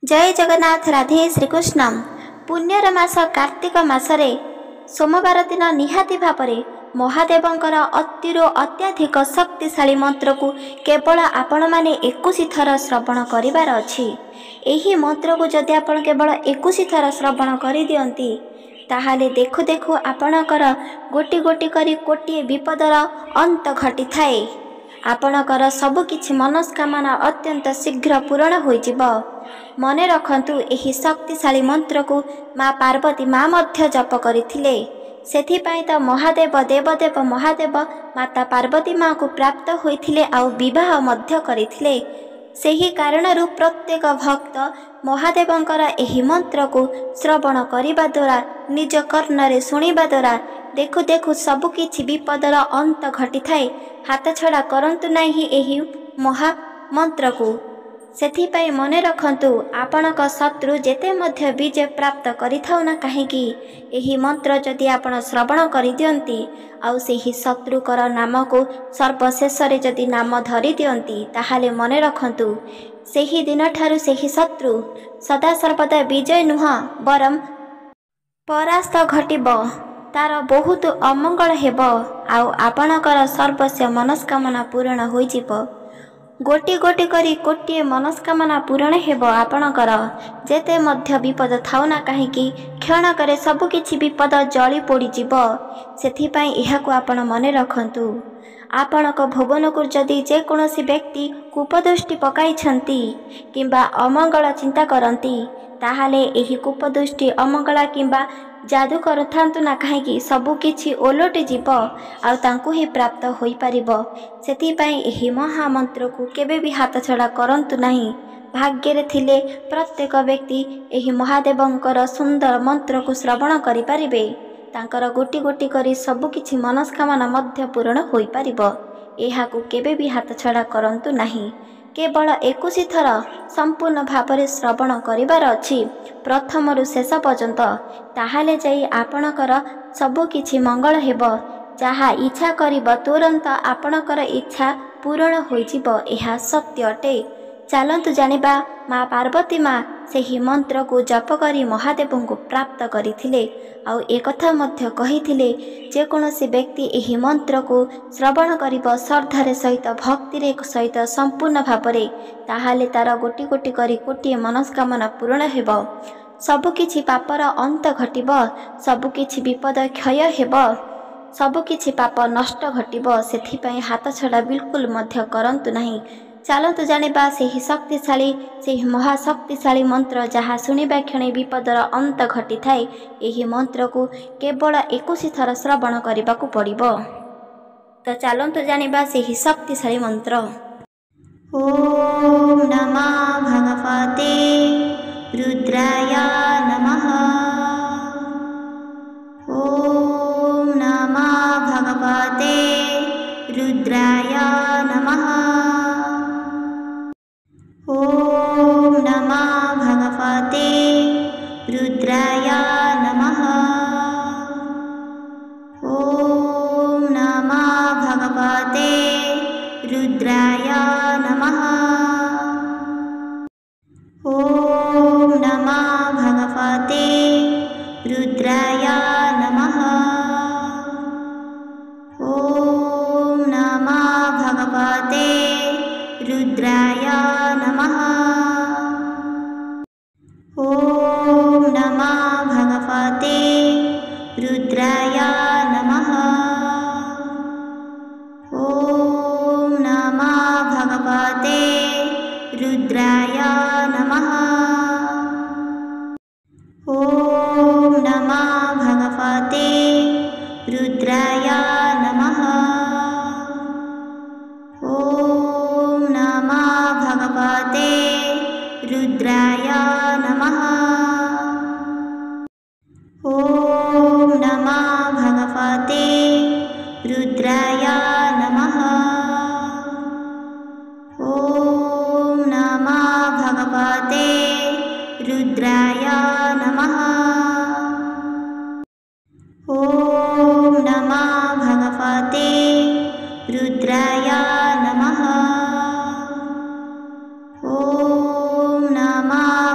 जय जगन्नाथ राधे श्रीकृष्ण। पुण्यर मास कार्तिक मासरे सोमवार दिन निहाती भावरे महादेवंकर अतिरु अत्याधिक शक्तिशाली मंत्र को केवल आपण माने 21 थर श्रवण करिवार अछि। एही मंत्र को जदि आपण केवल 21 थर श्रवण करि दियंती ताहाले देखु देखु आपणकर गोटी गोटी करी कोटिए विपदर अंत घटी थाए। आपणकर सबु किछि मनस्कामना अत्यंत शीघ्र पूर्ण होइजिब। मने रखंतु एही शक्तिशाली मंत्र को माँ पार्वती माँ मध्य जप करिथिले। सेथिपाई त महादेव देवदेव महादेव माता पार्वती माँ को प्राप्त होइथिले आउ विवाह मध्य करिथिले। सेही कारणरू प्रत्येक भक्त महादेवंकर एही मंत्र को श्रवण करिबा द्वारा निज कर्णरे सुनिबा द्वारा देखु देखु सबु किछि विपदर अंत घटी थाए। हाथ छड़ा करंतु नाही एही महा मंत्र को। सेथिपाई मने रखंतु आपणक शत्रु जेते मध्य विजय प्राप्त करिथाउ ना काहेकि एही मंत्र जदि आपण श्रवण करि दियंती आउ सेही शत्रुकर नाम को सर्वशेष रे जदि नाम धरि दियंती ताहाले मने रखंतु सेही दिन ठारू सेही शत्रु सदा सर्वदा विजय नुह बरम परास्त घटिब। तार बहुत अमंगल हेब आउ आपणकर सर्वस्व मनस्कामना पूर्ण होइजिब। गोटी गोटी करी कोटिए मनस्कामना पूर्ण हेब आपणकर जेते मध्य विपद थाउ ना काहेकि क्षणकरे सबु किछि विपद जଳି पोड़ीजिब। सेथिपाई एहाकु आपण मने रखंतु आपणक भुवन को जदि जे कोनोसी व्यक्ति कूपदृष्टि पकाइछंती किंबा अमंगल चिंता करंती ताहाले एही कूपदृष्टि अमंगला किंबा जादू करथांतु ना काहेकि सबु किछि ओलटि जीव आउ तांकु ही प्राप्त होई परिबो। सेथिपाई एही महामंत्र को केबे भी हाथ छड़ा करंतु नाही। भाग्य थिले प्रत्येक व्यक्ति एही महादेवंकर सुंदर मंत्र को श्रवण करि परिबे। तांकर गोटी गोटी करी सबु किछि मनस्कामना मध्य पूर्ण होई परिबो। एहाकु केबे भी हाथ छड़ा करंतु नाही। केवल 21 थर संपूर्ण भावरे श्रवण करिवार अछि प्रथमरु शेष पर्यंत। ताहाले जाई आपणकर सबु किछि मंगल हेबो। जहा इच्छा करिब तुरंत आपणकर इच्छा पूर्ण होइजिब। एहा सत्य अटे। चलंतु जानिबा माँ पार्वती माँ सेही मंत्र को जप करी महादेव को प्राप्त करिथिले आउ एकथा मध्य कहिथिले जे कोनोसी व्यक्ति एही मंत्र को श्रवण करिब श्रद्धारे सहित भक्तिरे सहित संपूर्ण भावरे ताहाले तार गोटी गोटी करी कोटिए मनस्कामना पूर्ण हेब। सबु किछि पापर अंत घटिब। सबु किछि विपद क्षय हेब। सबु किछि पाप नष्ट घटिब। सेथिपाई हाथ छड़ा बिल्कुल मध्य करंतु नाही। चलतु जानिबा सेही शक्तिशाली सेही महाशक्तिशाली मंत्र जहाँ शुणिबा क्षणे विपदर अंत घटी थाए। एही मंत्र को केवल 21 थर श्रवण करिबाकु पड़िबो। तो चलतु जानिबा सेही शक्तिशाली मंत्र। ओम नमः भगवते रुद्राय नमः। ओम नमः भगवते रुद्राय नमः। ओम नमः भगवते रुद्राय नमः। ओम नमः भगवते रुद्राय नमः। ओम नमः भगवते रुद्राय नमः। ओम नमः भगवते रुद्राय नमः। ओम नमः भगवते रुद्राय नमः। ओम नमः भगवते रुद्राय नमः। ओम नमः भगवते रुद्राय नमः। ओम नमः भगवते रुद्राय नमः। ओम नमः भगवते रुद्राय नमः। ओम नमः भगवते रुद्राय नमः। ओम नमः भगवते रुद्राय नमः। ओम नमः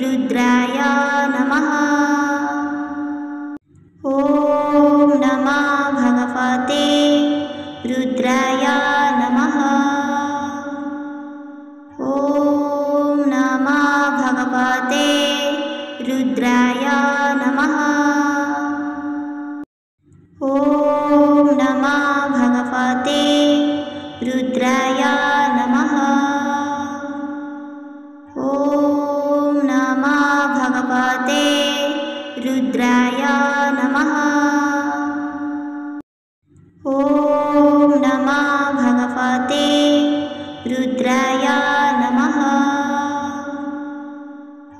रुद्राय नमः। ॐ नमः भगवते रुद्राय नमः। ॐ नमः भगवते रुद्राय नमः। ॐ नमः भगवते रुद्राय नमः। ॐ नमः भगवते रुद्राय नमः। ॐ नमः भगवते रुद्राय नमः।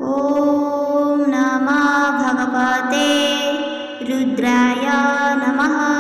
ॐ नमः भगवते रुद्राय नमः।